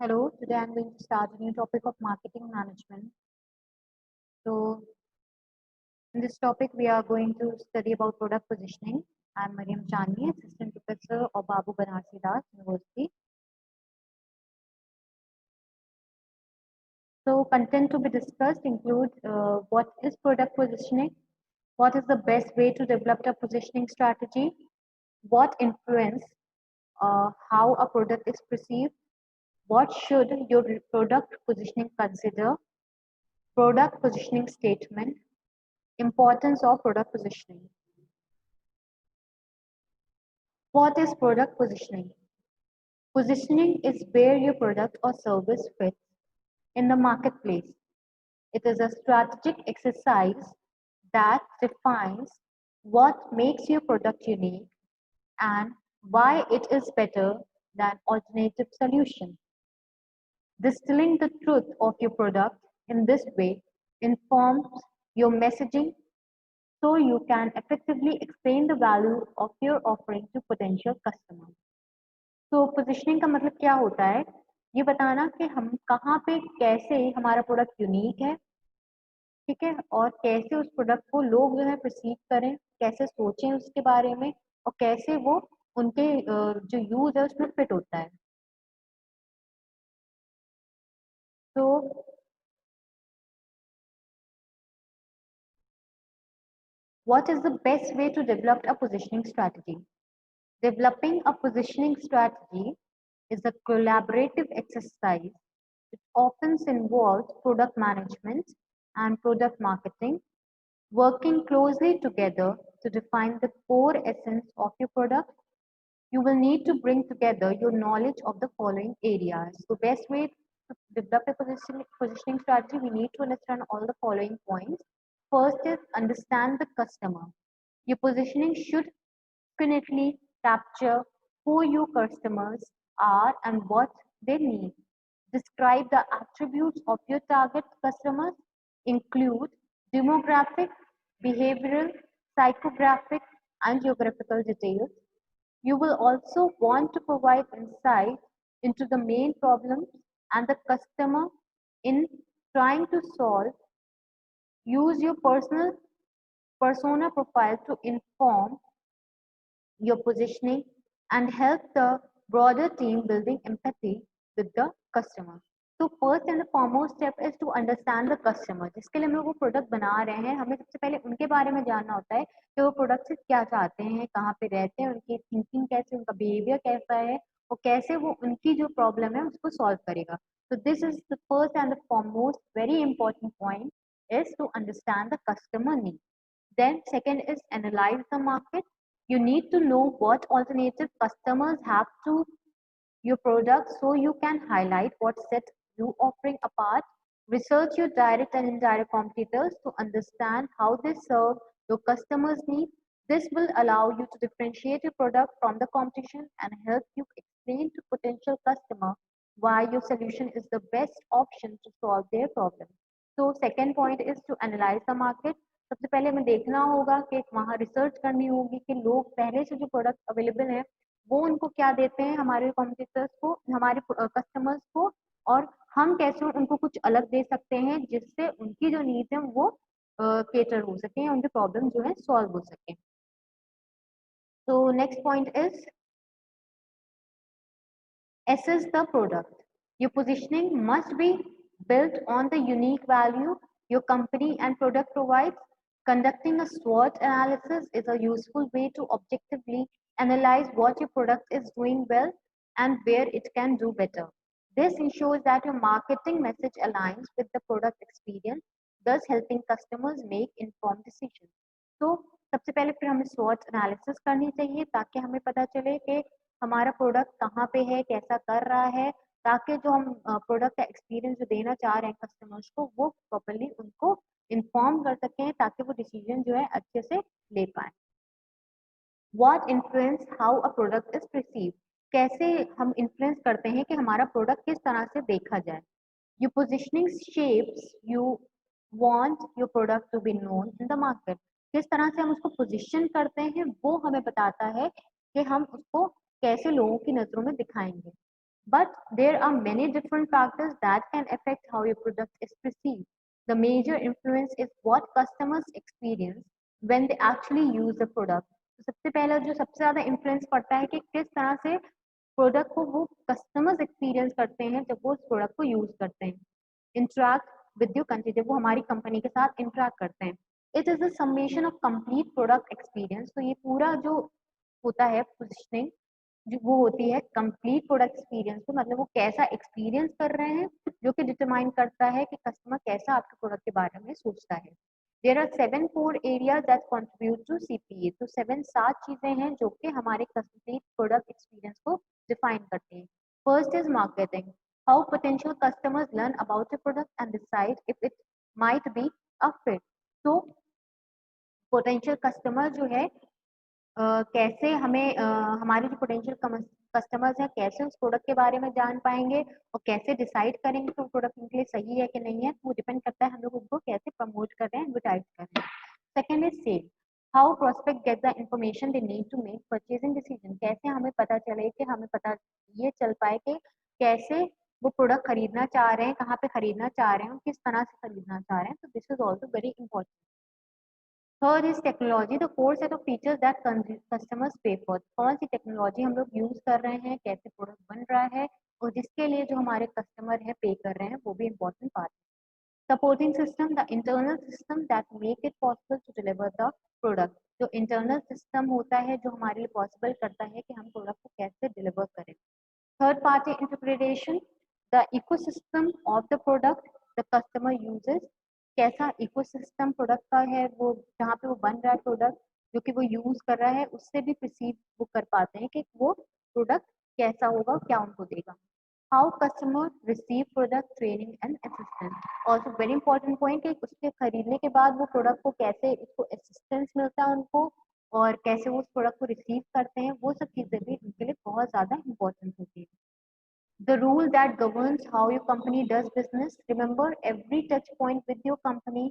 Hello, today I'm going to start a new topic of marketing management. So, in this topic, we are going to study about product positioning. I'm Mariam Chandni, Assistant Professor of Babu Banarsi Das University. So, content to be discussed include what is product positioning, what is the best way to develop a positioning strategy, what influence how a product is perceived, what should your product positioning consider, product positioning statement, importance of product positioning. What is product positioning? Positioning is where your product or service fits in the marketplace. It is a strategic exercise that defines what makes your product unique and why it is better than alternative solution. Distilling the truth of your product in this way informs your messaging so you can effectively explain the value of your offering to potential customers. तो positioning का मतलब क्या होता है? ये बताना कि हम कहाँ पे कैसे हमारा प्रोडक्ट यूनिक है, ठीक है, और कैसे उस प्रोडक्ट को लोग जो है परसीव करें, कैसे सोचें उसके बारे में और कैसे वो उनके जो यूज है उसमें फिट होता है. तो what is the best way to develop a positioning strategy? Developing a positioning strategy is a collaborative exercise. It often involves product management and product marketing working closely together to define the core essence of your product. You will need to bring together your knowledge of the following areas. So best way to develop a positioning strategy, we need to understand all the following points. First is understand the customer. Your positioning should definitely capture who your customers are and what they need. Describe the attributes of your target customers, include demographic, behavioral, psychographic, and geographical details. You will also want to provide insight into the main problems and the customer in trying to solve. Use your personal persona profile to inform your positioning and help the broader team building empathy with the customer. तो first and foremost step is to understand the customer. जिसके लिए हम लोग वो product बना रहे हैं, हमें सबसे पहले उनके बारे में जानना होता है कि वो प्रोडक्ट से क्या चाहते हैं, कहाँ पे रहते हैं, उनकी थिंकिंग कैसे, उनका बिहेवियर कैसा है और कैसे वो उनकी जो प्रॉब्लम है उसको सॉल्व करेगा. So this is the first and the foremost very important point is to understand the customer need. Then second is analyze the market. You need to know what alternative customers have to your product so you can highlight what sets you offering apart. Research your direct and indirect competitors to understand how they serve your customers' needs. This will allow you to differentiate your product from the competition and help you explain to potential customer why your solution is the best option to solve their problem. So second point is to analyze the market. सबसे पहले हमें देखना होगा कि वहाँ research करनी होगी कि लोग पहले से जो प्रोडक्ट अवेलेबल है वो उनको क्या देते हैं, हमारे कॉम्पिटिटर्स को, हमारे कस्टमर्स को, और हम कैसे उनको कुछ अलग दे सकते हैं जिससे उनकी जो नीड है वो केटर हो सके, उनके प्रॉब्लम जो है सॉल्व हो सके. तो next point is assess the product. Your positioning must be built on the unique value your company and product provides. Conducting a SWOT analysis is a useful way to objectively analyze what your product is doing well and where it can do better. This ensures that your marketing message aligns with the product experience, thus helping customers make informed decisions. तो सबसे पहले फिर हमें SWOT analysis करनी चाहिए ताकि हमें पता चले कि हमारा प्रोडक्ट कहाँ पे है, कैसा कर रहा है, ताकि जो हम प्रोडक्ट का एक्सपीरियंस जो देना चाह रहे हैं कस्टमर्स को वो प्रॉपर्ली उनको इन्फॉर्म कर सकें ताकि वो डिसीजन जो है अच्छे से ले पाए. What influence how a product is perceived. कैसे हम इन्फ्लुएंस करते हैं कि हमारा प्रोडक्ट किस तरह से देखा जाए. Your positioning shapes you want your product to be known in the market. किस तरह से हम उसको पोजिशन करते हैं वो हमें बताता है कि हम उसको कैसे लोगों की नजरों में दिखाएंगे. But there are many different factors that can affect how your product is perceived. The major influence is what customers experience when they actually use the product. तो सबसे पहला जो सबसे ज़्यादा इन्फ्लुएंस पड़ता है कि किस तरह से प्रोडक्ट को वो कस्टमर्स एक्सपीरियंस करते हैं जब वो उस प्रोडक्ट को यूज करते हैं. इंटरैक्ट विद योर कंपनी, जब वो हमारी कंपनी के साथ इंटरैक्ट करते हैं. It is the summation of complete product experience. तो ये पूरा जो होता है पोजिशनिंग, जो वो होती है कंप्लीट प्रोडक्ट एक्सपीरियंस. तो मतलब वो कैसा एक्सपीरियंस कर रहे हैं जो कि डिटरमाइन करता है कि कस्टमर कैसा आपके प्रोडक्ट के बारे में सोचता है. There are 7 core areas that contribute to CPA. तो 7 चीजें हैं जो कि हमारे कंप्लीट प्रोडक्ट एक्सपीरियंस को डिफाइन करते हैं. First is marketing. How potential customers learn about your product and decide if it might be a fit. तो पोटेंशियल कस्टमर जो है कैसे हमें हमारे जो पोटेंशियल कस्टमर्स हैं कैसे उस प्रोडक्ट के बारे में जान पाएंगे और कैसे डिसाइड करेंगे कि वो प्रोडक्ट उनके लिए सही है कि नहीं है. वो डिपेंड करता है हम लोग उनको कैसे प्रमोट कर रहे हैं, एडवर्टाइज कर रहे हैं. Second is sell. How prospect get the information they need to make purchasing decision. कैसे हमें पता चले कि हमें पता ये चल पाए कि कैसे वो प्रोडक्ट खरीदना चाह रहे हैं, कहाँ पे खरीदना चाह रहे हैं, किस तरह से खरीदना चाह रहे हैं. तो this is also very important. Third is technology. The core set of features that customers पे फॉर. कौन सी टेक्नोलॉजी हम लोग यूज कर रहे हैं, कैसे प्रोडक्ट बन रहा है और जिसके लिए जो हमारे कस्टमर है पे कर रहे हैं, वो भी इम्पोर्टेंट पार्ट है. Supporting system. The internal system that make it possible to deliver the product. जो इंटरनल सिस्टम होता है जो हमारे लिए पॉसिबल करता है कि हम प्रोडक्ट को कैसे डिलीवर करें. Third party interpretation. The ecosystem of the product the customer uses. कैसा इकोसिस्टम प्रोडक्ट का है, वो जहाँ पे वो बन रहा है प्रोडक्ट जो कि वो यूज कर रहा है, उससे भी परसीव वो कर पाते हैं कि वो प्रोडक्ट कैसा होगा, क्या उनको देगा. How customer receive product training and assistance. Also very important point है उसके खरीदने के बाद वो प्रोडक्ट को कैसे उसको असिस्टेंस मिलता है उनको और कैसे वो उस प्रोडक्ट को रिसीव करते हैं, वो सब चीज़ें भी उनके लिए बहुत ज़्यादा इंपॉर्टेंट होती है. The rule that governs how your company does business. Remember, every touch point with your company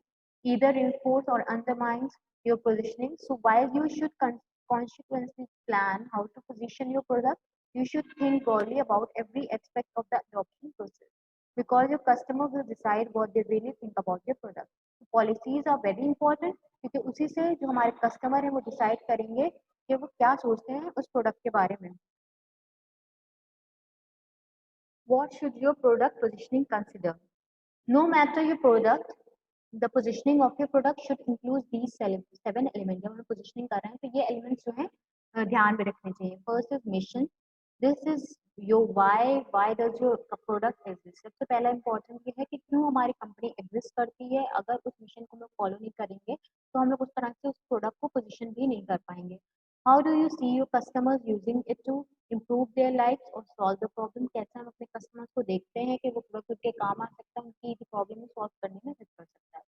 either reinforces or undermines your positioning. So while you should consequently plan how to position your product, you should think broadly about every aspect of the adoption process because your customer will decide what they really think about your product. So policies are very important क्योंकि उसी से जो हमारे customer हैं वो decide करेंगे कि वो क्या सोचते हैं उस प्रोडक्ट के बारे में. What should your product positioning consider? No matter your product, the positioning of your product should include these 7 elements. जब हम positioning कर रहे हैं तो ये elements जो हैं ध्यान में रखने चाहिए. First is mission. This is your why. Why does your product exist? सबसे पहला important ये है कि क्यों हमारी कंपनी exist करती है. अगर उस मिशन को हम लोग फॉलो नहीं करेंगे तो हम लोग उस तरह से उस प्रोडक्ट को पोजीशन भी नहीं कर पाएंगे. How do you see your customers using it to improve their life और सॉल्व द प्रॉब्लम. कैसे हम अपने कस्टमर्स को देखते हैं कि वो प्रोडक्ट उनके काम आ सकता है, उनकी प्रॉब्लम सॉल्व करने में हेल्प कर सकता है.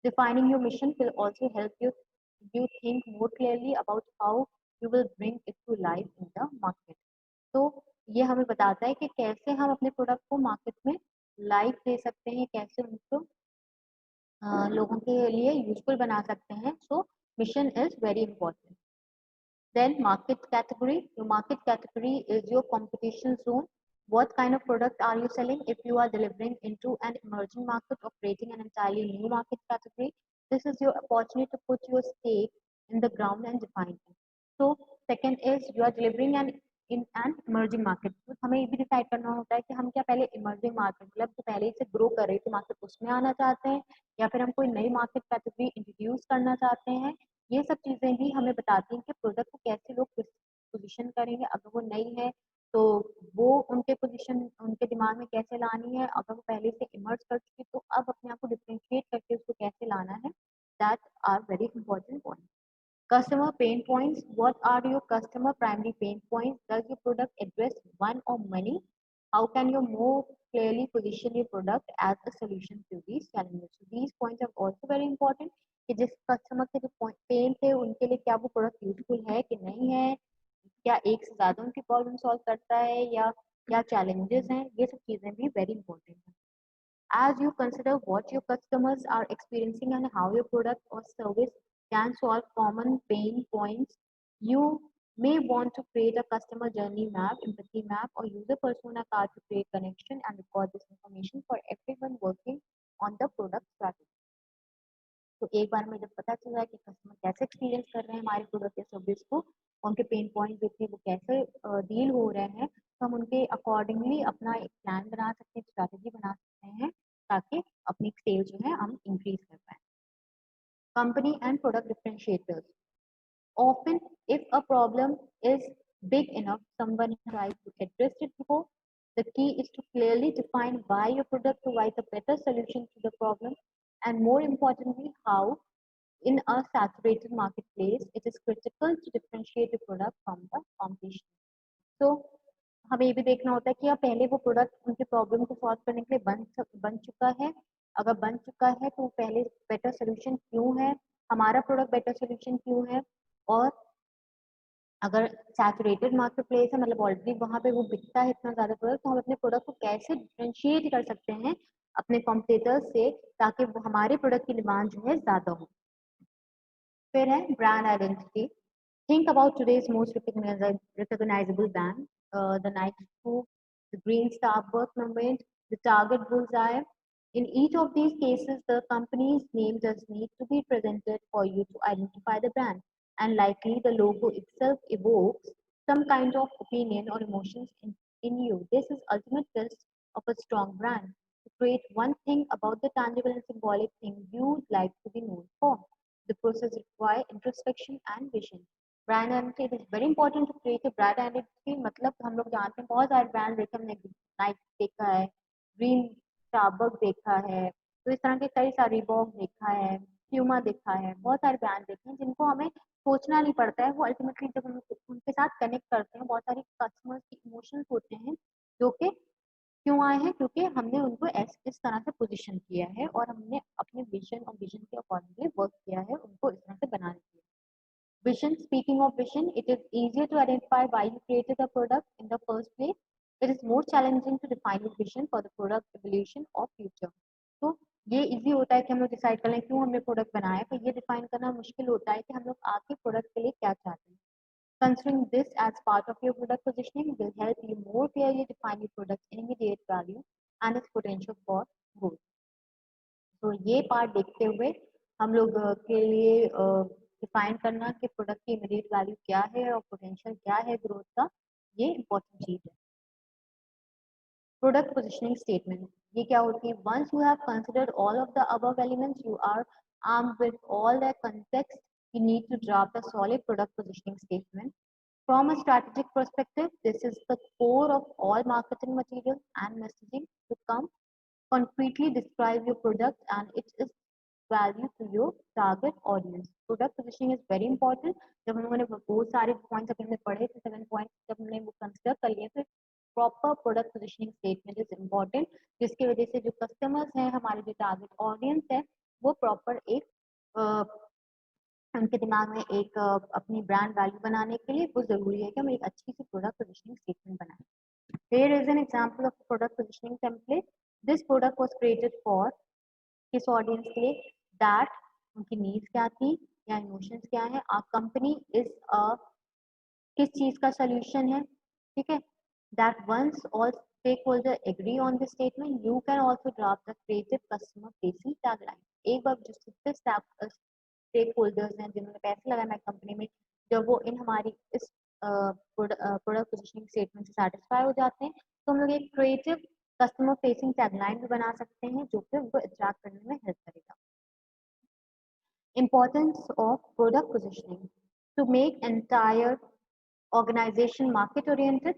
Defining your mission will also help you think more clearly about how you will bring it to life in the market. तो ये हमें बताता है कि कैसे हम अपने प्रोडक्ट को मार्केट में लाइफ दे सकते हैं, कैसे उनको लोगों के लिए यूजफुल बना सकते हैं. So mission is very important. Then market category. Your market category is your competition zone. What kind of product are you selling? If you are delivering into an emerging market or creating an entirely new market category, this is your opportunity to put your stake in the ground and define it. So second is you are delivering an in an emerging market. तो हमें ये भी decide करना होता है कि हम क्या पहले इमर्जिंग मार्केट मतलब जो पहले से ग्रो कर रही थी मार्केट उसमें आना चाहते हैं या फिर हम कोई नई मार्केट कैटेगरी इंट्रोड्यूस करना चाहते हैं. ये सब चीज़ें भी हमें बताती हैं कि प्रोडक्ट को कैसे लोग पोजीशन करेंगे. अगर वो नई है तो वो उनके पोजीशन उनके दिमाग में कैसे लानी है. अगर वो पहले से इमर्ज कर चुकी तो अब अपने आप को डिफ्रेंशिएट करके उसको कैसे लाना है. That are very important point. Customer pain points. What are your customer primary pain points? Does your product address one or many? How can you more clearly position your product as a solution to these challenges? So these points are also very important. कि जिस customer के जो pen थे उनके लिए क्या वो product useful है कि नहीं है, क्या एक से ज़्यादा उनकी प्रॉब्लम सॉल्व करता है या क्या चैलेंजेस हैं, ये सब चीज़ें भी वेरी इंपॉर्टेंट हैं. As you consider what your customers are experiencing and how your product or service can solve common pain points, you may want to create a customer journey map, empathy map, or user persona card to create connection and record this information for everyone working on the product strategy. तो एक बार में जब पता चल रहा है कि customer कैसे एक्सपीरियंस कर रहे हैं हमारे प्रोडक्ट या सर्विस को, उनके पेन पॉइंट जो थे वो कैसे डील हो रहे हैं, तो हम उनके अकॉर्डिंगली अपना एक प्लान बना सकते हैं, स्ट्रैटेजी बना सकते हैं, ताकि अपनी सेल जो है हम इंक्रीज कर पाए. Company and product differentiators. Often, if a problem is big enough, someone tries to address it before. The key is to clearly define why your product provides a better solution to the problem, and more importantly, how. In a saturated marketplace, it is critical to differentiate the product from the competition. So, हमें ये भी देखना होता है कि अब पहले वो प्रोडक्ट उनके प्रॉब्लम को सॉल्व करने के लिए बन चुका है. अगर बन चुका है तो पहले बेटर सोल्यूशन क्यों है, हमारा प्रोडक्ट बेटर सोल्यूशन क्यों है, और अगर सैचुरेटेड मार्केट प्लेस है मतलब ऑलरेडी वहाँ पे वो बिकता है इतना ज़्यादा प्रोडक्ट, तो हम अपने प्रोडक्ट को कैसे डिफ्रेंशिएट कर सकते हैं अपने कॉम्पिटिटर्स से, ताकि वो हमारे प्रोडक्ट की डिमांड जो है ज़्यादा हो. फिर है brand identity. Think about today's most recognizable brand, the Nike Scoop, the Green Starbucks moment, the Target Bullseye. In each of these cases, the company's name does need to be presented for you to identify the brand, and likely the logo itself evokes some kind of opinion or emotions in you. This is ultimate test of a strong brand. To create one thing about the tangible and symbolic thing you'd like to be known for. The process requires introspection and vision. Brand identity. It is very important to create a brand identity. मतलब हम लोग जानते हैं बहुत सारे brand देखे, हमने नाइक देखा है, ग्रीन स्टारबक्स देखा है, तो इस तरह के कई सारे रिबॉक देखा है, प्यूमा देखा है, बहुत सारे ब्रांड देखे हैं जिनको हमें सोचना नहीं पड़ता है. वो अल्टीमेटली जब हम उनके साथ कनेक्ट करते हैं, बहुत सारे कस्टमर्स के इमोशंस होते हैं जो कि क्यों आए हैं, क्योंकि हमने उनको इस तरह से पोजीशन किया है और हमने अपने विजन और विजन के अकॉर्डिंगली वर्क किया है उनको इस तरह से बनाने के लिए. Vision. Speaking of vision, it is easier to identify why you created the product in the first place. It is more challenging to define your vision for the product evolution or future. तो ये easy होता है कि हम लोग decide कर लें क्यों हमने प्रोडक्ट बनाया, तो ये डिफाइन करना मुश्किल होता है कि हम लोग आगे प्रोडक्ट के लिए क्या चाहते हैं. Considering this as part of your product positioning will help you more clearly define your product's immediate value and its potential for growth. तो ये पार्ट देखते हुए हम लोग के लिए डिफाइन करना कि प्रोडक्ट की इमीडिएट वैल्यू क्या है और पोटेंशियल क्या है ग्रोथ का, ये इंपॉर्टेंट चीज है. Product positioning statement. ये क्या होती है? Once you have considered all of the above elements, you are armed with all their context, you need to draft a solid product positioning statement. From a strategic perspective, this is the core of all marketing material and messaging to come concretely describe your product and its value to your target audience. Product positioning is very important. जब हम लोगों ने बहुत सारे points अपने में पढ़े थे, 7 पॉइंट जब हमने वो कंसिडर कर लिए, फिर proper product positioning statement is important, जिसकी वजह से जो कस्टमर्स हैं, हमारे जो टारगेट ऑडियंस है, वो प्रॉपर एक उनके दिमाग में एक अपनी ब्रांड वैल्यू बनाने के लिए वो जरूरी है कि हम एक अच्छी सी प्रोडक्ट पोजिशनिंग स्टेटमेंट बनाएं. Here is an example of product positioning template. This product was created for किस ऑडियंस के लिए, दैट उनकी नीड्स क्या थी या इमोशंस क्या है. आवर कंपनी इज अ किस चीज का सोल्यूशन है, ठीक है. That once all stakeholder agree on this statement, you can also draft the creative customer facing tagline. एक बार जो स्टेक होल्डर्स हैं जिन्होंने पैसे लगाए हमारी कंपनी में, जब वो इन हमारी इस प्रोडक्ट पोजिशनिंग स्टेटमेंट से सेटिस्फाई हो जाते हैं, तो हम लोग एक क्रिएटिव कस्टमर फेसिंग टैगलाइन भी बना सकते हैं जो कि उनको अट्रैक्ट करने में हेल्प करेगा. Importance of product positioning. To make entire organization market oriented,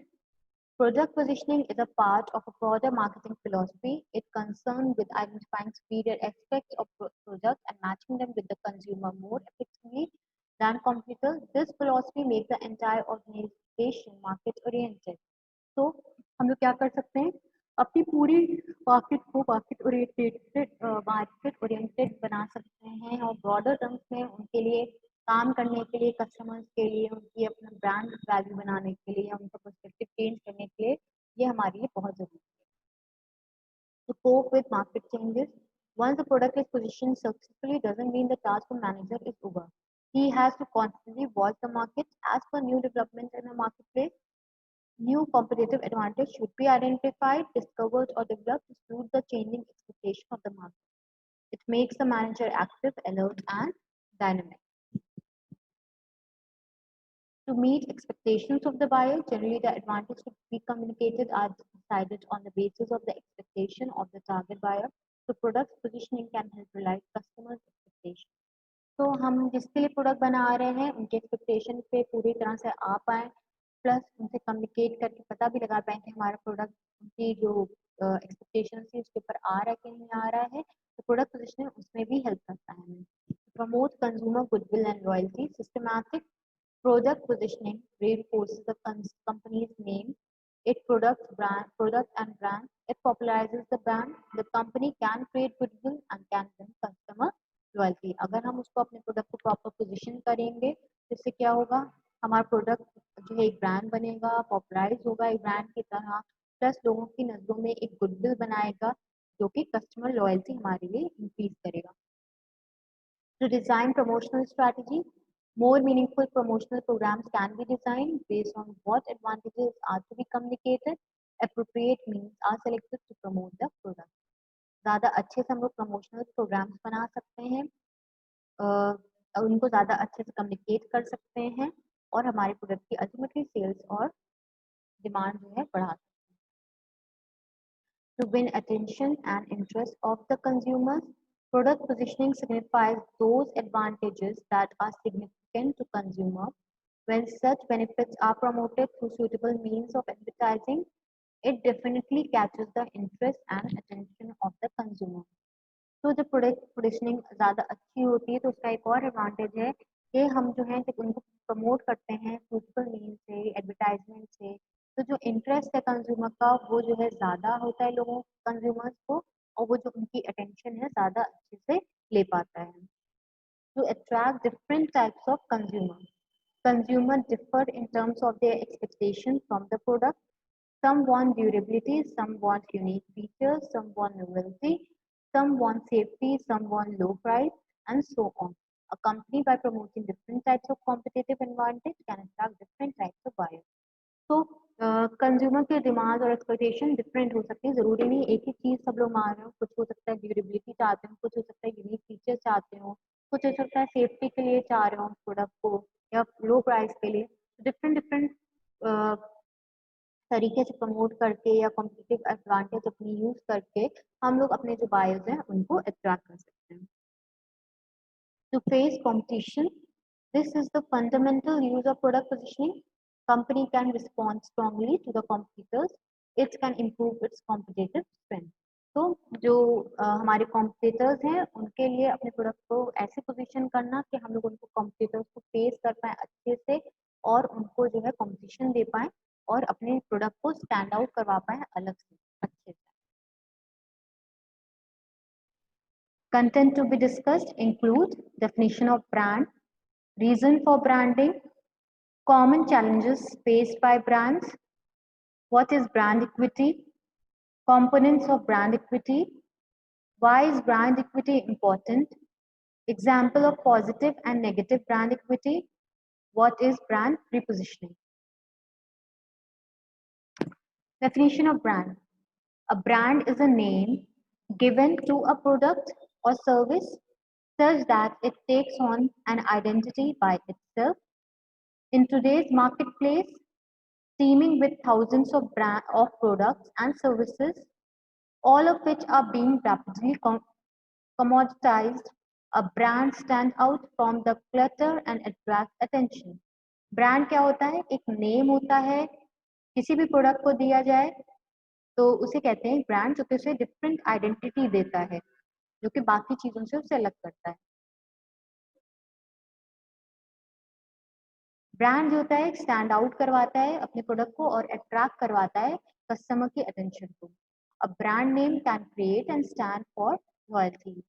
product positioning is a part of a broader marketing philosophy. It concerns with identifying superior aspects of products and matching them with the consumer more effectively than competitors. This philosophy makes the entire organization market oriented. तो हम लोग क्या कर सकते हैं, अपनी पूरी market को मार्केट ओरिएंटेड बना सकते हैं और ब्रॉडर टर्म्स में उनके लिए काम करने के लिए, कस्टमर्स के लिए उनकी अपना ब्रांड वैल्यू बनाने के लिए, उनका पर्सपेक्टिव चेंज करने के लिए ये हमारे लिए बहुत जरूरी है. To cope with market changes, once the product is positioned successfully doesn't mean the task of manager is over. He has to constantly watch the market as per new developments in the marketplace. New competitive advantage should be identified, discovered, or developed to suit the changing expectation of the market. It makes the manager active, alert, and dynamic. To meet expectations of the buyer, generally the advantage to be communicated are decided on the basis of the expectation of the target buyer. So product positioning can help realize customers' expectation. तो हम जिसके लिए product बना रहे हैं उनके expectation पे पूरी तरह से आ पाए, प्लस उनसे कम्युनिकेट करके पता भी लगा पाए कि हमारा प्रोडक्ट उनकी जो एक्सपेक्टेशन थी उसके ऊपर आ रहा है कि नहीं आ रहा है, तो प्रोडक्ट पोजिशनिंग उसमें भी हेल्प करता है हमें. Promote consumer goodwill and loyalty. Systematic product positioning reinforces the company's name, its product and brand. It popularizes the brand. The company can create goodwill and can win customer loyalty. अगर हम उसको अपने product को proper position करेंगे तो इससे क्या होगा, हमारा प्रोडक्ट जो है एक ब्रांड बनेगा, पॉपुलराइज होगा एक ब्रांड की तरह, प्लस लोगों की नज़रों में एक गुडविल बनाएगा जो कि कस्टमर लॉयल्टी हमारे लिए इंक्रीज करेगा. To design promotional strategy, more meaningful promotional programs can be designed based on what advantages are to be communicated. Appropriate means are selected to promote the product. ज़्यादा अच्छे से हम लोग प्रमोशनल प्रोग्राम्स बना सकते हैं, उनको ज़्यादा अच्छे से कम्युनिकेट कर सकते हैं और हमारे प्रोडक्ट की अल्टीमेटली सेल्स और डिमांड जो है बढ़ा सकते हैं. To win attention and interest of the consumers, product positioning signifies those advantages that are significant to consumer. When such benefits are promoted through suitable means of advertising, it definitely catches the interest and attention of the consumer. तो जब product positioning ज़्यादा अच्छी होती है तो उसका एक और एडवांटेज है कि हम जो है जब उनको प्रमोट करते हैं सूटेबल मीन से, एडवर्टाइजमेंट से, तो जो इंटरेस्ट है कंज्यूमर का वो जो है ज़्यादा होता है लोगों कंज्यूमर्स को, और वो जो उनकी अटेंशन है ज़्यादा अच्छे से ले पाता है. To attract different types of consumer. Consumer differ in terms of their expectation from the product. Some want durability, some want unique features, some want novelty, some want safety, some want low price, and so on. A company, by promoting different types of competitive advantage, can attract different types of buyers. तो consumer के demand और expectation different हो सकती है, ज़रूरी नहीं एक ही चीज़ सब लोग मांग रहे हो. कुछ हो सकता है ड्यूरेबिलिटी चाहते हो, कुछ हो सकता है यूनिक फीचर्स चाहते हो, कुछ हो सकता है सेफ्टी के लिए चाह रहे हो प्रोडक्ट को, या लो प्राइस के लिए. डिफरेंट डिफरेंट तरीके से प्रमोट करके या कॉम्पिटिटिव एडवांटेज अपनी यूज करके हम लोग अपने जो बायर्स हैं उनको अट्रैक्ट कर सकते हैं. To face competition, this is the fundamental use of product positioning. Company can respond strongly to the competitors. It can improve its competitive strength. तो जो हमारे कॉम्पिटिटर्स हैं उनके लिए अपने प्रोडक्ट को ऐसे पोजीशन करना कि हम लोग उनको कॉम्पिटिटर्स को फेस कर पाए अच्छे से और उनको जो है कंपटीशन दे पाए और अपने प्रोडक्ट को स्टैंड आउट करवा पाए अलग से अच्छे से. Content to be discussed include definition of brand, reason for branding, common challenges faced by brands, what is brand equity, components of brand equity, why is brand equity important, example of positive and negative brand equity, what is brand repositioning. Definition of brand. A brand is a name given to a product or service such that it takes on an identity by itself. In today's marketplace, teeming with thousands of products and services, all of which are being rapidly commoditized, a brand stands out from the clutter and attracts attention. Brand क्या होता है? एक name होता है, किसी भी product को दिया जाए तो उसे कहते हैं ब्रांड, जो कि उसे डिफरेंट आइडेंटिटी देता है, जो कि बाकी चीजों से उसे अलग करता है. ब्रांड जो होता है स्टैंड आउट करवाता है अपने प्रोडक्ट को और अट्रैक्ट करवाता है कस्टमर की अटेंशन को. A brand name can create and stand for loyalty.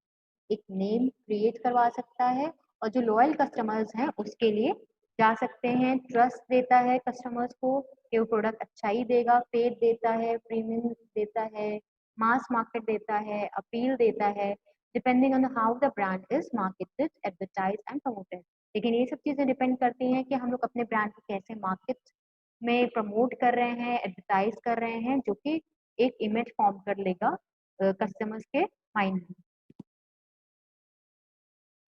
एक नेम क्रिएट करवा सकता है और जो लॉयल कस्टमर्स हैं उसके लिए जा सकते हैं. ट्रस्ट देता है कस्टमर्स को कि वो प्रोडक्ट अच्छा ही देगा, पेड देता है, प्रीमियम देता है, मास मार्केट देता है, अपील देता है, depending on how the brand is marketed, advertise and promoted. लेकिन ये सब चीज़ें डिपेंड करती हैं कि हम लोग अपने ब्रांड को कैसे मार्केट में प्रमोट कर रहे हैं, एडवर्टाइज कर रहे हैं, जो कि एक इमेज फॉर्म कर लेगा कस्टमर्स के माइंड में।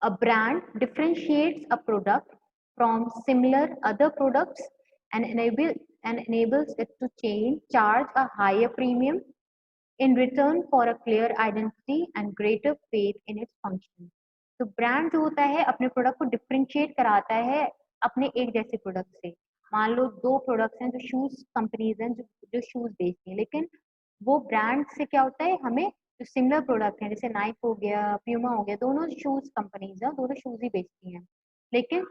A brand differentiates a product from similar other products and enables it to charge a higher premium in return for a clear identity and greater faith in its function. तो brand जो होता है अपने product को differentiate कराता है अपने एक जैसे प्रोडक्ट से। मान लो दो प्रोडक्ट्स हैं जो शूज कंपनीज हैं जो शूज बेचती हैं, लेकिन वो ब्रांड से क्या होता है, हमें जो सिमिलर प्रोडक्ट हैं जैसे नाइक हो गया, प्यूमा हो गया, दोनों शूज कंपनीज हैं, दोनों शूज ही बेचती हैं, लेकिन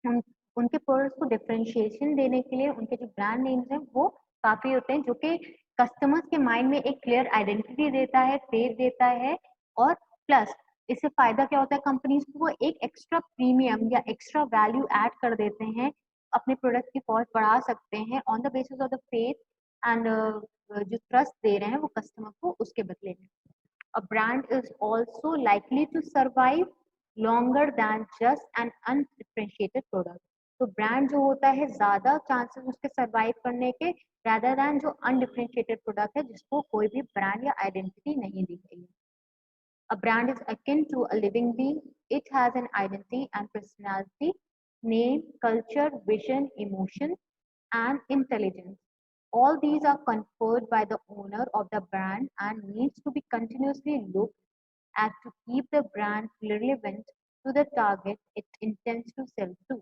उन उनके प्रोडक्ट्स को डिफरेंशिएशन देने के लिए उनके जो ब्रांड नेम्स हैं वो काफ़ी होते हैं, जो कि कस्टमर्स के माइंड में एक क्लियर आइडेंटिटी देता है, फेथ देता है, और प्लस इससे फ़ायदा क्या होता है, कंपनीज को वो एक एक्स्ट्रा प्रीमियम या एक्स्ट्रा वैल्यू ऐड कर देते हैं, अपने प्रोडक्ट की कॉस्ट बढ़ा सकते हैं on the basis of the faith and जो ट्रस्ट दे रहे हैं वो कस्टमर को उसके बदले में। A brand is also likely to survive longer than just an undifferentiated product. तो ब्रांड जो होता है ज्यादा चांसेस उसके सरवाइव करने के rather than जो अनडिफरेंशिएटेड प्रोडक्ट है जिसको कोई भी ब्रांड या आइडेंटिटी नहीं दी गई है। A brand is akin to a living being. It has an identity and personality, name, culture, vision, emotion, and intelligence. All these are conferred by the owner of the brand and needs to be continuously looked at to keep the brand relevant to the target it intends to sell to.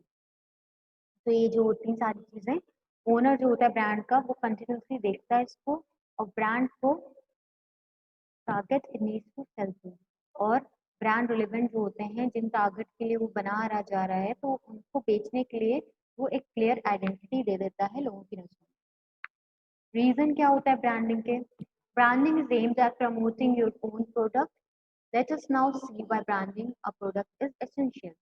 तो ये जो होती हैं सारी चीजें, owner जो होता है ब्रांड का वो कंटिन्यूसली देखता है इसको और ब्रांड को target it needs to sell to, और ब्रांड रिलेवेंट जो होते हैं जिन टारगेट के लिए वो बना रहा जा रहा है तो उनको बेचने के लिए वो एक क्लियर आइडेंटिटी दे देता है लोगों की नजरों में। रीजन क्या होता है ब्रांडिंग के? Branding is aimed at promoting your own product. Let us now see why branding a product is essential.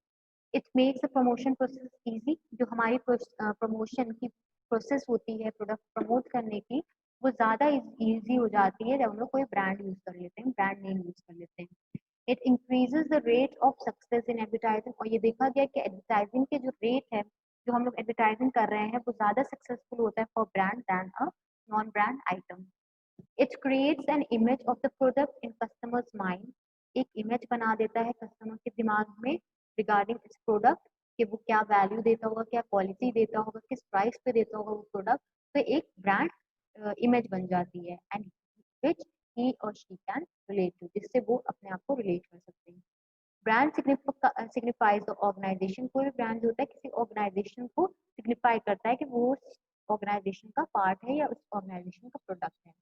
It makes the promotion process easy. जो हमारी प्रमोशन की प्रोसेस होती है प्रोडक्ट प्रमोट करने की, वो ज़्यादा इजी हो जाती है जब हम लोग कोई ब्रांड यूज़ कर लेते हैं, ब्रांड नेम यूज़ कर लेते हैं। It increases the rate of success in advertising, और ये देखा गया कि एडवर्टाइजिंग के जो रेट है, जो हम लोग एडवर्टाइजिंग कर रहे हैं, वो ज़्यादा सक्सेसफुल होता है for brand then a non brand item. It creates an image of the product in customers mind. एक इमेज बना देता है कस्टमर के दिमाग में रिगार्डिंग इस प्रोडक्ट, कि वो क्या वैल्यू देता होगा, क्या क्वालिटी देता होगा, किस प्राइस पे देता होगा वो प्रोडक्ट। तो एक ब्रांड इमेज बन जाती है एंड विच ही और शी कैन रिलेट टू, जिससे वो अपने आप को रिलेट कर सकते हैं। Brand signifies the organization. कोई भी ब्रांड होता है किसी ऑर्गेनाइजेशन को सिग्निफाई करता है कि वो ऑर्गेनाइजेशन का पार्ट है या उस ऑर्गेनाइजेशन का प्रोडक्ट है।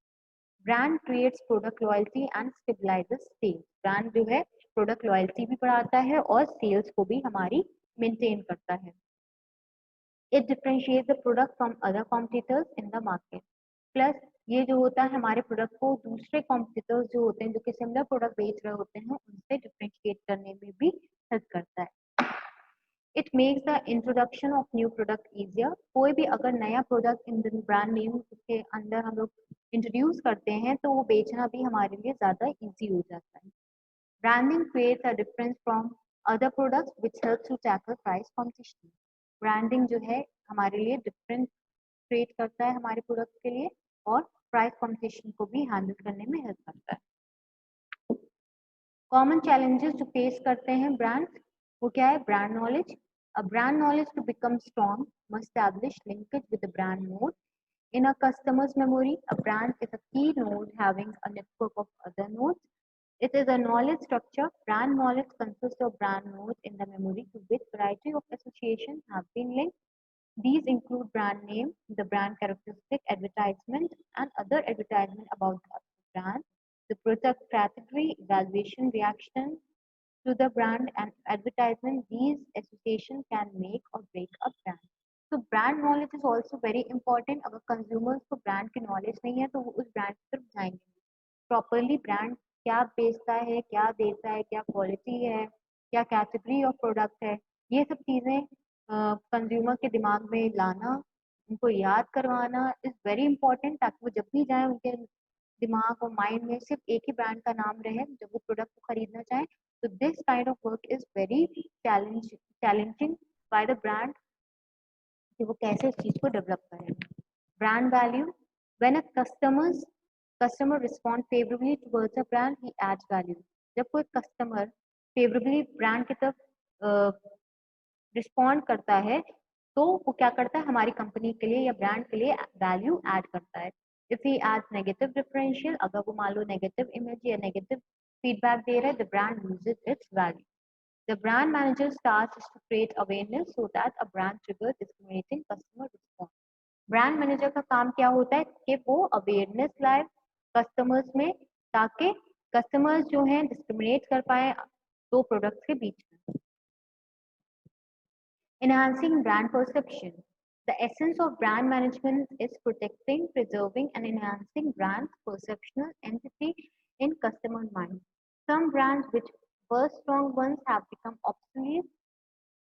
Brand creates product loyalty and stabilizes sales. Brand जो है प्रोडक्ट लॉयल्टी भी बढ़ाता है और सेल्स को भी हमारी मेंटेन करता है। It differentiate the product from other competitors in the market. Plus ये जो होता है हमारे प्रोडक्ट को दूसरे कॉम्पिटिटर्स जो होते हैं जो कि सिमिलर प्रोडक्ट बेच रहे होते हैं उनसे डिफरेंशिएट करने में भी हेल्प करता है। It makes the introduction of new product easier. कोई भी अगर नया प्रोडक्ट इन ब्रांड नेम के अंदर हम लोग इंट्रोड्यूस करते हैं तो वो बेचना भी हमारे लिए ज़्यादा ईजी हो जाता है। Branding creates a difference from other products which helps to tackle price competition. Branding जो है हमारे लिए डिफरेंस क्रिएट करता है हमारे प्रोडक्ट के लिए और प्राइस कॉम्पिटिशन को भी हैंडल करने में हेल्प करता है। कॉमन चैलेंजेस जो फेस करते हैं ब्रांड्स, वो क्या है? Brand knowledge. A brand knowledge to become strong must establish linkage with the brand node in a customer's memory. A brand is a key node having a network of other nodes. It is a knowledge structure. Brand knowledge consists of brand nodes in the memory to which variety of associations have been linked. These include brand name, the brand characteristic, advertisement, and other advertisement about the brand, the product category, evaluation, reaction to the brand, and advertisement. These associations can make or break a brand. So brand knowledge is also very important. अगर consumers को brand की knowledge नहीं है तो वो उस brand की तरफ जाएंगे नहीं। प्रॉपरली ब्रांड क्या बेचता है, क्या देता है, क्या क्वालिटी है, क्या कैटेगरी ऑफ प्रोडक्ट है, ये सब चीज़ें कंज्यूमर के दिमाग में लाना, उनको याद करवाना इज़ वेरी इंपॉर्टेंट, ताकि वो जब भी जाए उनके दिमाग और माइंड में सिर्फ एक ही ब्रांड का नाम रहे, जब वो प्रोडक्ट को खरीदना चाहें So this kind of work is very challenging by the brand कि वो कैसे इस चीज को डेवलप करेंगे. Brand value. When a customer respond favorably towards a brand, he adds value. जब कोई कस्टमर फेवरेबली ब्रांड की तरफ रिस्पॉन्ड करता है तो वो क्या करता है हमारी कंपनी के लिए या ब्रांड के लिए वैल्यू ऐड करता है. If he adds negative differential, अगर वो मान लो नेगेटिव इमेज या नेगेटिव फीडबैक दे रहा है, the brand loses its value. The brand manager's task is to create awareness so that a brand triggers discriminating customer response. Brand manager का काम क्या होता है कि वो अवेयरनेस लाए कस्टमर्स में ताकि कस्टमर्स जो हैं डिस्क्रिमिनेट कर पाए दो प्रोडक्ट्स के बीच में. Enhancing brand perception. The essence of brand management is protecting, preserving, and enhancing brand perceptual entity in customer mind. Some brands which were strong ones have become obsolete,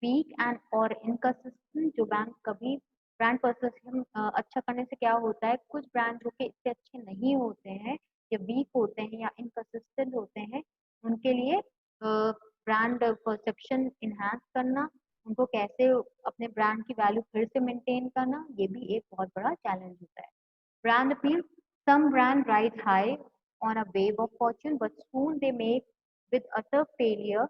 weak, and or inconsistent. जो brand कभी brand perception अच्छा करने से क्या होता है, कुछ brand जो कि इतने अच्छे नहीं होते हैं या वीक होते हैं या इनकंसिस्टेंट होते हैं, उनके लिए ब्रांड परसेप्शन इन्हांस करना, उनको कैसे अपने ब्रांड की वैल्यू फिर से मेंटेन करना, ये भी एक बहुत बड़ा चैलेंज होता है. Brand appeal. Some brand ride high on a wave of fortune, but soon they make with utter failure.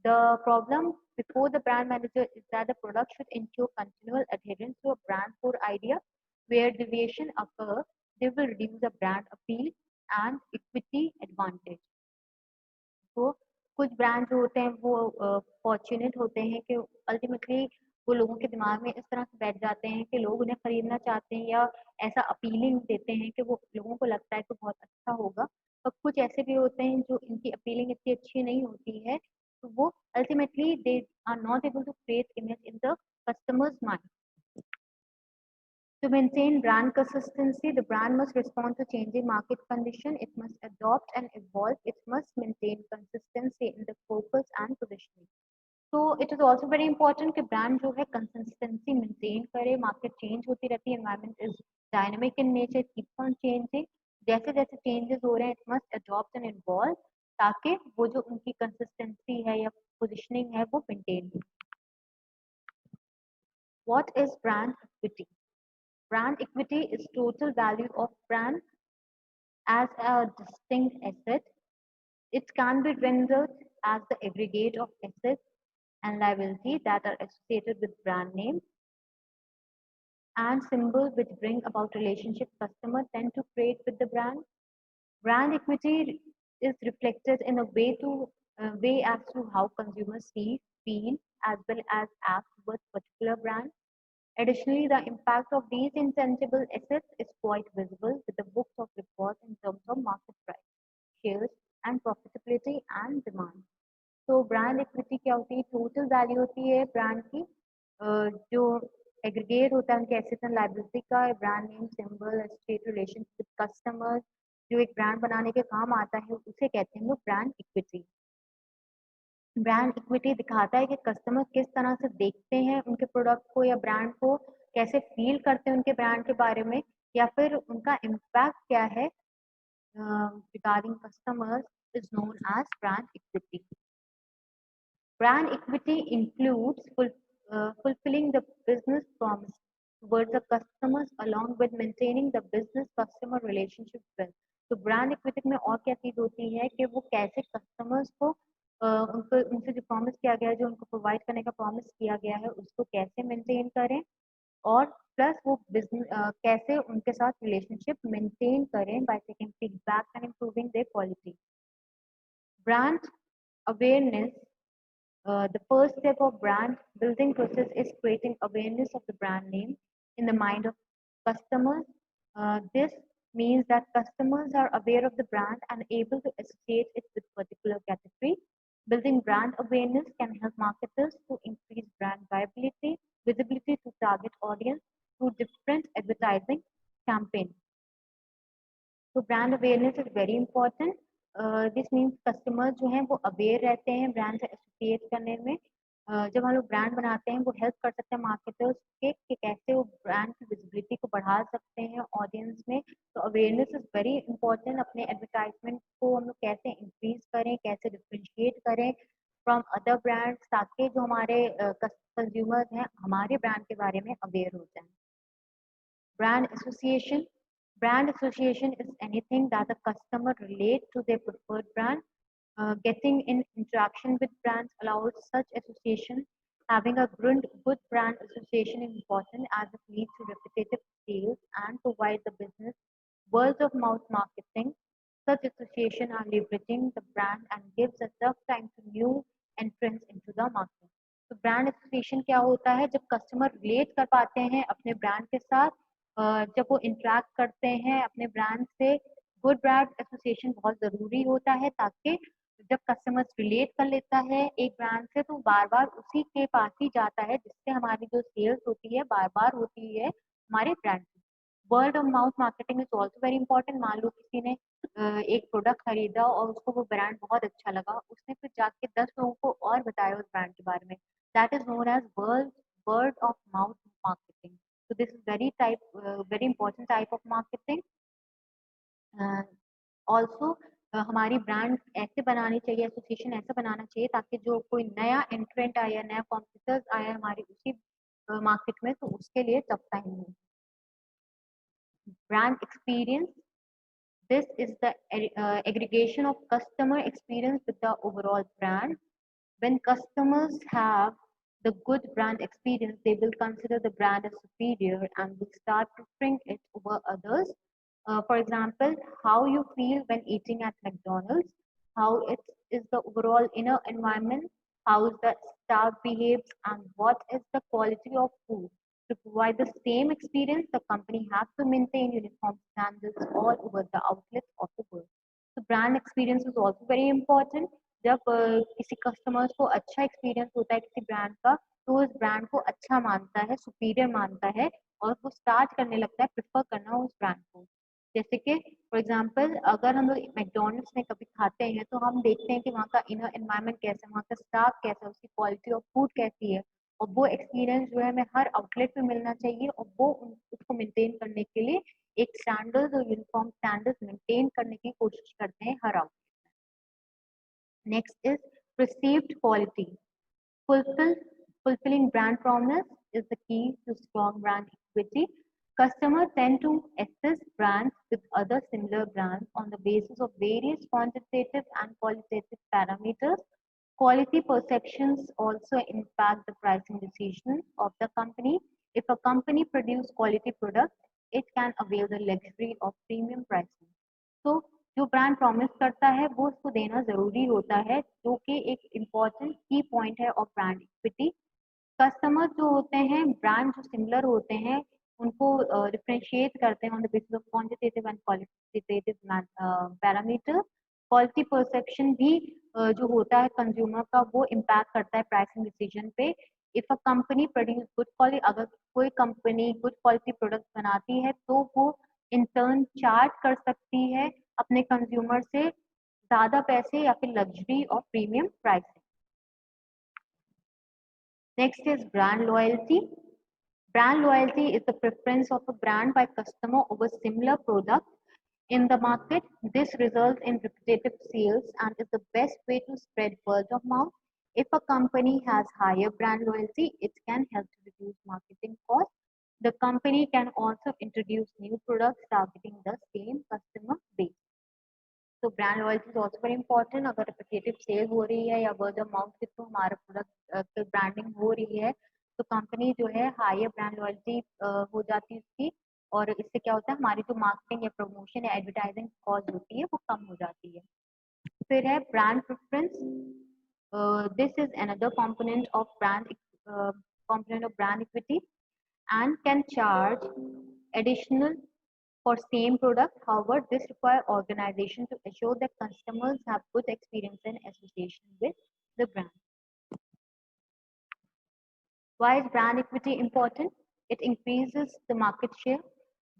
The problem before the brand manager is that the product should ensure continual adherence to a brand core idea. Where deviation occurs, they will reduce the brand appeal and equity advantage. तो कुछ brand जो होते हैं वो fortunate होते हैं कि ultimately वो लोगों के दिमाग में इस तरह से बैठ जाते हैं कि लोग उन्हें खरीदना चाहते हैं या ऐसा अपीलिंग देते हैं कि वो लोगों को लगता है कि बहुत अच्छा होगा. और कुछ ऐसे भी होते हैं जो इनकी अपीलिंग इतनी अच्छी नहीं होती है, तो वो ultimately they are not able to create image in the customers mind. To maintain brand consistency, the brand must respond to changing market condition. It must adopt and evolve. It must maintain consistency in the focus and positioning. So it is also very important कि brand जो है consistency maintain करे. Market change होती रहती है. Environment is dynamic in nature. It keeps on changing. जैसे जैसे changes हो रहे हैं, it must adopt and evolve ताकि वो जो उनकी consistency है या positioning है वो maintain हो. What is brand equity? Brand equity is total value of brand as a distinct asset. It can be rendered as the aggregate of assets and liability that are associated with brand name and symbols which bring about relationship customers tend to create with the brand. Brand equity is reflected in a way as to how consumers see, feel, as well as act towards particular brand. Additionally, the impact of these intangible assets is quite visible with the books of records in terms of market price, shares, and profitability and demand. तो brand equity क्या होती है? Total value होती है brand की जो aggregate होता है उनके एसेट एंड लायबिलिटी का, brand name, symbol, associate relation with customers, जो एक ब्रांड बनाने के काम आता है उसे कहते हैं लोग ब्रांड इक्विटी. ब्रांड इक्विटी दिखाता है कि कस्टमर किस तरह से देखते हैं उनके प्रोडक्ट को या ब्रांड को, कैसे फील करते हैं उनके ब्रांड के बारे में, या फिर उनका इम्पैक्ट क्या है regarding customers is known as brand equity. Brand equity includes fulfilling the business promise towards the customers along with maintaining the business customer relationship well. तो ब्रांड इक्विटी में और क्या चीज होती है कि वो कैसे कस्टमर्स को उनको उनसे जो प्रॉमिस किया गया है, जो उनको प्रोवाइड करने का प्रॉमिस किया गया है, उसको कैसे मेंटेन करें और प्लस वो बिजनेस कैसे उनके साथ रिलेशनशिप मेंटेन करें by taking feedback and improving there quality. Brand awareness. The first step of brand building process is creating awareness of the brand name in the mind of customers. This means that customers are aware of the brand and able to associate it with particular category. Building brand awareness can help marketers to increase brand visibility to target audience through different advertising campaigns. तो brand awareness is very important. This means customer जो हैं वो aware रहते हैं brand से associate करने में. जब हम लोग ब्रांड बनाते हैं वो हेल्प कर सकते हैं मार्केटर्स के कि कैसे वो ब्रांड की विजिबिलिटी को बढ़ा सकते हैं ऑडियंस में. तो अवेयरनेस इज वेरी इंपॉर्टेंट. अपने एडवर्टाइजमेंट को हम लोग कैसे इंक्रीज करें, कैसे डिफ्रेंशिएट करें फ्रॉम अदर ब्रांड्स, ताकि जो हमारे कंज्यूमर्स हैं हमारे ब्रांड के बारे में अवेयर हो जाएं। Brand association. Brand association is anything that the customer relate to their preferred brand. Getting in interaction with brands allows such association. Having a good brand association is important as it leads to repetitive sales and provide the business words of mouth marketing. Such association are leveraging the brand and gives a tough time to new entrants into the market. तो brand association क्या होता है? जब customer relate कर पाते हैं अपने brand के साथ, जब वो इंटरेक्ट करते हैं अपने ब्रांड से। गुड ब्रांड एसोसिएशन बहुत ज़रूरी होता है, ताकि जब कस्टमर्स रिलेट कर लेता है एक ब्रांड से तो बार बार उसी के पास ही जाता है, जिससे हमारी जो सेल्स होती है बार बार होती है हमारे ब्रांड की। Word of mouth marketing is also very important. मान लो किसी ने एक प्रोडक्ट खरीदा और उसको वो ब्रांड बहुत अच्छा लगा, उसने फिर जाके 10 लोगों को और बताया उस ब्रांड के बारे में। That is known as word of mouth marketing. So this is very important type of marketing. Also हमारी ब्रांड ऐसे बनानी चाहिए, एसोसिएशन ऐसा बनाना चाहिए ताकि जो कोई नया एंट्रेंट आया, नया कॉम्पिटिटर्स आया हमारे उसी मार्केट में, तो उसके लिए टफ टाइम हो। Brand experience. This is the aggregation of customer experience with the overall brand. When customers have the good brand experience, they will consider the brand as superior and will start preferring it over others. For example, how you feel when eating at McDonald's, how it is the overall inner environment, how the staff behaves, and what is the quality of food. To provide the same experience, the company has to maintain uniform standards all over the outlets of the world. So brand experience is also very important. जब किसी customers को अच्छा experience होता है किसी brand का, तो उस ब्रांड को अच्छा मानता है, सुपीरियर मानता है, और वो स्टार्ट करने लगता है प्रेफर करना उस ब्रांड को। जैसे कि फॉर एग्जांपल अगर हम लोग मैकडोनल्ड्स में कभी खाते हैं तो हम देखते हैं कि वहाँ का इनर एनवायरनमेंट कैसा है, वहाँ का स्टाफ कैसा है, उसकी क्वालिटी ऑफ फूड कैसी है, और वो एक्सपीरियंस जो है हमें हर आउटलेट पे मिलना चाहिए, और वो उसको मेंटेन करने के लिए एक स्टैंडर्ड्स और यूनिफॉर्म स्टैंडर्ड्स मेंटेन करने की कोशिश करते हैं हर आउटलेट में। Next is perceived quality. Fulfilling brand promise is the key to strong brand equity. Customers tend to assess brands with other similar brands on the basis of various quantitative and qualitative parameters. Quality perceptions also impact the pricing decisions of the company. If a company produces quality products, it can avail the luxury of premium pricing. तो जो brand promise करता है वो उसको देना जरूरी होता है, जो कि एक इम्पॉर्टेंट की पॉइंट है ऑफ ब्रांड इक्विटी। कस्टमर जो होते हैं ब्रांड जो सिमिलर होते हैं उनको डिफ्रेंशिएट करते हैं on the basis of quantitative and qualitative parameter. Quality perception भी जो होता है कंज्यूमर का, वो इम्पैक्ट करता है प्राइसिंग डिसीजन पे। If a company produce good quality, अगर कोई कंपनी गुड क्वालिटी प्रोडक्ट बनाती है तो वो इन टर्न चार्ज कर सकती है अपने कंज्यूमर से ज्यादा पैसे या फिर लग्जरी और premium pricing. Next is brand loyalty. Brand loyalty is the preference of a brand by customer over similar product in the market. This results in repetitive sales and is the best way to spread word of mouth. If a company has higher brand loyalty, it can help to reduce marketing costs. The company can also introduce new products targeting the same customer base. तो brand loyalty is also very important. अगर repetitive cell हो रही है या word of mouth के through हमारा product की branding हो रही है, तो कंपनी जो है हायर ब्रांड लॉयल्टी हो जाती है उसकी, और इससे क्या होता है हमारी जो मार्केटिंग या प्रमोशन या एडवर्टाइजिंग कॉस्ट होती है वो कम हो जाती है। फिर है brand preference. This is another component of brand equity and can charge additional for same product. However, this requires organization to assure that customers have good experience and association with the brand. Why is brand equity important? It increases the market share.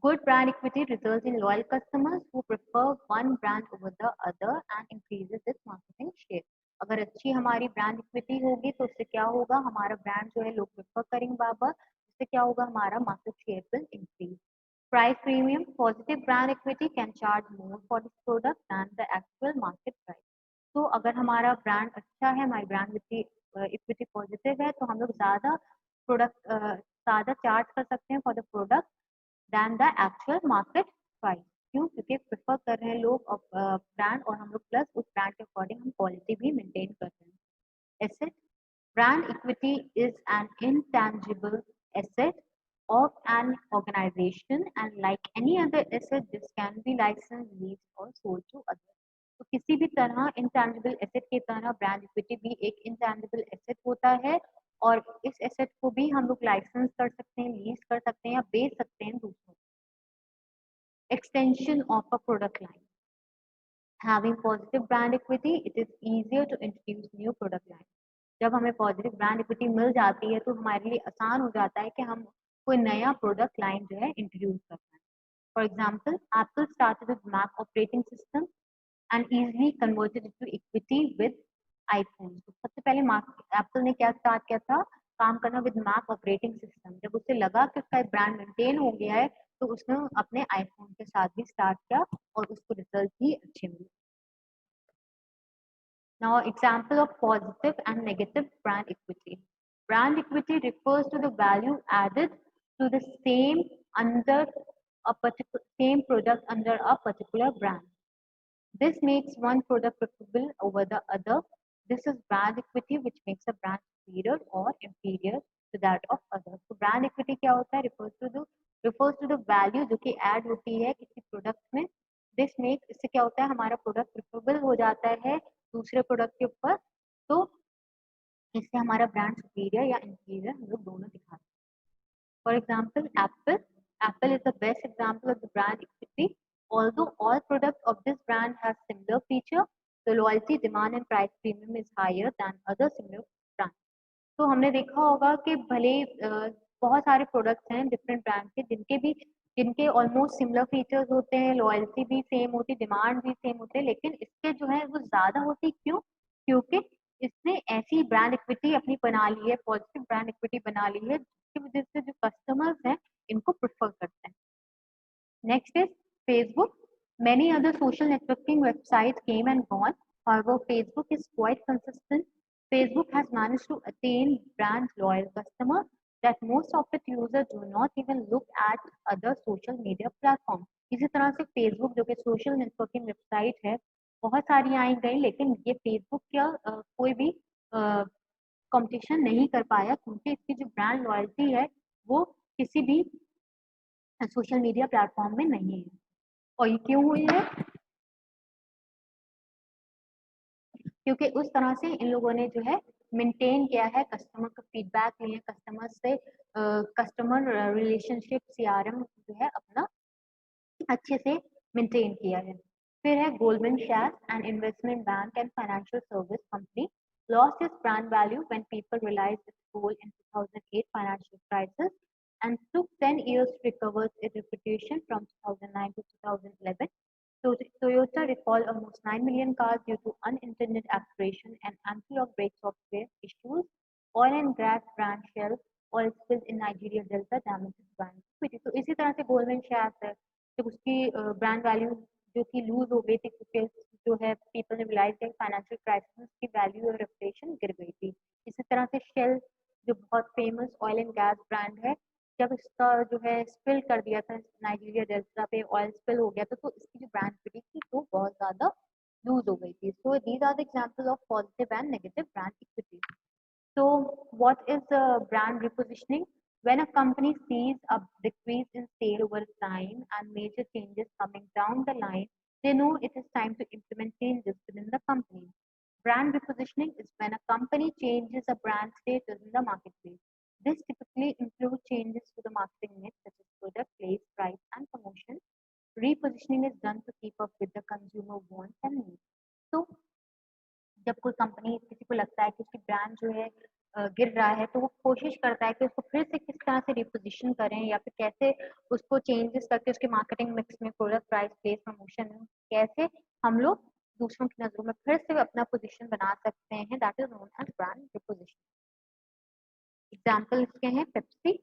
Good brand equity results in loyal customers who prefer one brand over the other and increases its marketing share. अगर अच्छी हमारी brand equity होगी तो उससे क्या होगा, हमारा brand जो है लोग प्रेफर करेंगे बार, इससे क्या होगा, हमारा market share will increase. Price premium. Positive brand equity can charge more for this product than the actual market price. तो अगर हमारा ब्रांड अच्छा है, हमारी ब्रांड इक्विटी पॉजिटिव है, तो हम लोग ज़्यादा चार्ज कर सकते हैं for the product than the actual market price. क्यों? क्योंकि प्रेफर कर रहे हैं लोग ब्रांड, और हम लोग प्लस उस ब्रांड के अकॉर्डिंग हम क्वालिटी भी मेंटेन कर रहे हैं। Asset, brand equity is an intangible asset of an organization, and like any other asset, this can be licensed, leased or sold to others. तो किसी भी तरह intangible asset की तरह brand equity भी एक intangible asset होता है, और इस asset को भी हम लोग लाइसेंस कर सकते हैं, लीज कर सकते हैं या बेच सकते हैं दूसरों को। Extension of a product line. Having positive brand equity, it is easier to introduce new product line. जब हमें पॉजिटिव ब्रांड इक्विटी मिल जाती है तो हमारे लिए आसान हो जाता है कि हम कोई नया प्रोडक्ट लाइन जो है इंट्रोड्यूस करते हैं। For example, Apple started with Mac operating system and easily converted to equity with iPhone. तो सबसे पहले एप्पल ने क्या स्टार्ट किया था? काम करना विद मैक ऑपरेटिंग सिस्टम। जब उसे लगा कि उसका ब्रांड मेंटेन हो गया है तो उसने अपने आईफोन के साथ भी स्टार्ट किया और उसको रिजल्ट भी अच्छे मिले। Now, example of positive and negative brand equity. Brand equity refers to the value added to the same product under a particular brand. This makes one product preferable over the other. This is brand equity, which makes a brand superior or inferior to that of others. So brand equity क्या होता है? refers to the value जो कि add होती है किसी product में। This makes, इससे क्या होता है? हमारा product preferable हो जाता है दूसरे प्रोडक्ट के ऊपर, तो इससे हमारा ब्रांड सुपीरियर या इंफीरियर हम लोग दोनों दिखाते हैं। For example, Apple is the best example of the brand equity. Although all products of this brand have similar feature, the loyalty, demand and price premium is higher than other similar brands. तो हमने देखा होगा कि भले बहुत सारे products हैं different brand के जिनके ऑलमोस्ट सिमिलर फीचर्स होते हैं, लॉयल्टी भी सेम होती, डिमांड भी सेम होते हैं, लेकिन इसके जो है वो ज्यादा होती। क्यों? क्योंकि इसने ऐसी ब्रांड इक्विटी अपनी बना ली है, पॉजिटिव ब्रांड इक्विटी बना ली है, जिसकी वजह से जो कस्टमर्स हैं इनको प्रेफर करते हैं। Next is Facebook. Many other social networking websites came and gone. However, Facebook is quite consistent. Facebook has managed to attain brand loyal customers that most of its users do not even look at other social media platforms. इसी तरह से Facebook जो कि social networking website है, बहुत सारी आई गई, लेकिन ये फेसबुक का कोई भी कंपटीशन नहीं कर पाया, क्योंकि इसकी जो ब्रांड लॉयल्टी है वो किसी भी सोशल मीडिया प्लेटफॉर्म में नहीं है। और ये क्यों हुई है? क्योंकि उस तरह से इन लोगों ने जो है मेंटेन किया है, कस्टमर का फीडबैक लिए, कस्टमर से कस्टमर रिलेशनशिप सीआरएम जो है अपना अच्छे से मेंटेन किया है। फिर है गोल्डमैन सैक्स, an investment bank and financial service company, lost its brand value when people realized its role in 2008 financial crisis and took 10 years to recover its reputation from 2009 to 2011. So Toyota recalled almost 9 million cars due to unintended aspiration and anti-lock brake software issues. Oil and gas brand Shell oil spills in Nigeria Delta damages brand equity. तो इसी तरह से Goldman सैक्स है, जब उसकी brand value जो कि loose हो गई थी, क्योंकि जो है पीपल ने रियलाइज किया फाइनेंशियल क्राइसिस में उसकी वैल्यू और रेपुटेशन गिर गई थी। इसी तरह से शेल जो बहुत famous oil and gas brand है, जब इसका जो है स्पिल कर दिया था नाइजीरिया डेल्टा पे, ऑयल स्पिल हो गया था, तो इसकी जो ब्रांड इक्विटी थी वो बहुत ज्यादा लूज हो गई थी। So these are the examples of positive and negative brand equity. So what is brand repositioning? When a company sees a decrease in sale over time and major changes coming down the line, they know it is time to implement changes within the company. Brand repositioning is when a company changes a brand status in the marketplace. This typically includes changes to the marketing mix such as product place, price, and promotion. Repositioning is done to keep up with the consumer wants and needs. So जब कोई company किसी को लगता है कि उसकी brand जो है गिर रहा है, तो वो कोशिश करता है कि उसको फिर से किस तरह से रिपोजिशन करें, या फिर कैसे उसको चेंजेस करके उसके मार्केटिंग मिक्स में प्रोडक्ट प्राइस प्लेस प्रमोशन कैसे हम लोग दूसरों की नजरों में फिर से अपना पोजीशन बना सकते हैं। That is known as brand reposition. Example इसके हैं Pepsi.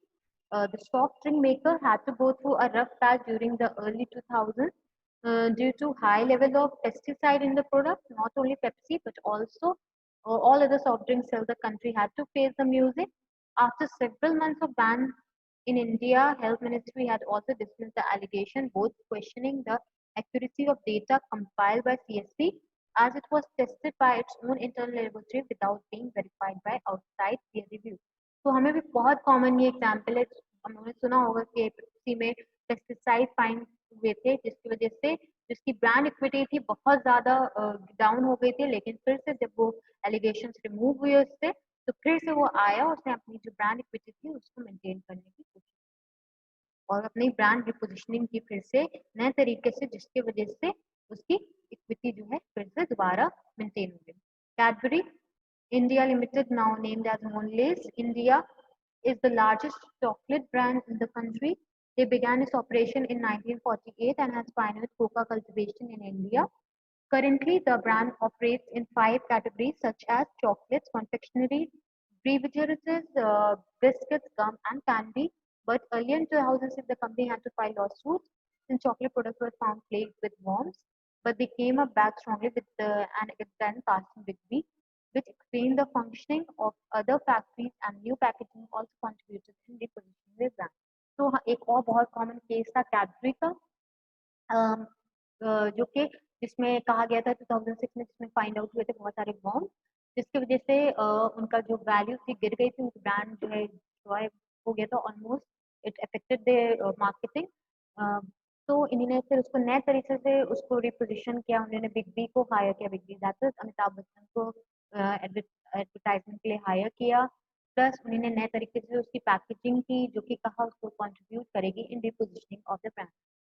The soft drink maker had to go through a rough patch during the early 2000s. due to high level of pesticide in the product. Not only Pepsi, but also all other soft drinks sell the country had to face the music. After several months of ban in India, Health Ministry had also dismissed the allegation, both questioning the accuracy of data compiled by CSP as it was tested by its own internal laboratory without being verified by outside peer review. तो हमें भी बहुत common ये example है, हमने सुना होगा कि पेप्सी में पेस्टिसाइड फाइंड हुए थे जिसकी वजह से जिसकी ब्रांड इक्विटी थी बहुत ज़्यादा डाउन हो गई थी, लेकिन फिर से जब वो एलिगेशन रिमूव हुए उससे तो फिर से वो आया, उसने अपनी जो ब्रांड इक्विटी थी उसको मेंटेन करने की कोशिश और अपनी ब्रांड रिपोजिशनिंग की फिर से नए तरीके से जिसकी वजह से उसकी इक्विटी जो है फिर से दोबारा मेंटेन हो गई. Cadbury India Limited, now named as Mondelez India, is the largest chocolate brand in the country. They began its operation in 1948 and has pioneered cocoa cultivation in India. Currently, the brand operates in 5 categories such as chocolates, confectionery, beverages, biscuits, gum, and candy. But earlier in 2006, the company had to file lawsuits since chocolate products were found plagued with worms. But they came up back strongly with an then Carson Bigby, which explained the functioning of other factories and new packaging also contributed in repositioning their brand. तो एक और बहुत common case था Cadbury का, जो कि जिसमें कहा गया था 2006 में, जिसमें फाइंड आउट हुए थे बहुत सारे बॉम्ब जिसकी वजह से उनका जो वैल्यू थी गिर गई थी, ब्रांड जो है डिस्ट्रॉय हो गया था almost, it affected the marketing. तो इन्होंने फिर उसको नए तरीके से उसको रिपोजिशन किया, उन्होंने बिग बी को हायर किया, big B that is Amitabh Bachchan को एडवर्टाइजमेंट के लिए हायर किया, प्लस उन्होंने नए तरीके से उसकी पैकेजिंग की जो कि कहा उसको कंट्रीब्यूट करेगी इन रिपोजिशनिंग ऑफ द ब्रांड.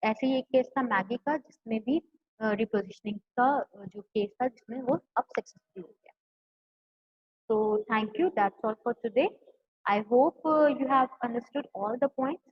ऐसे ही एक केस था मैगी का जिसमें भी रिपोजिशनिंग का जो केस था जिसमें वो अब सक्सेसफुल हो गया. So thank you. That's all for today. I hope you have understood all the points.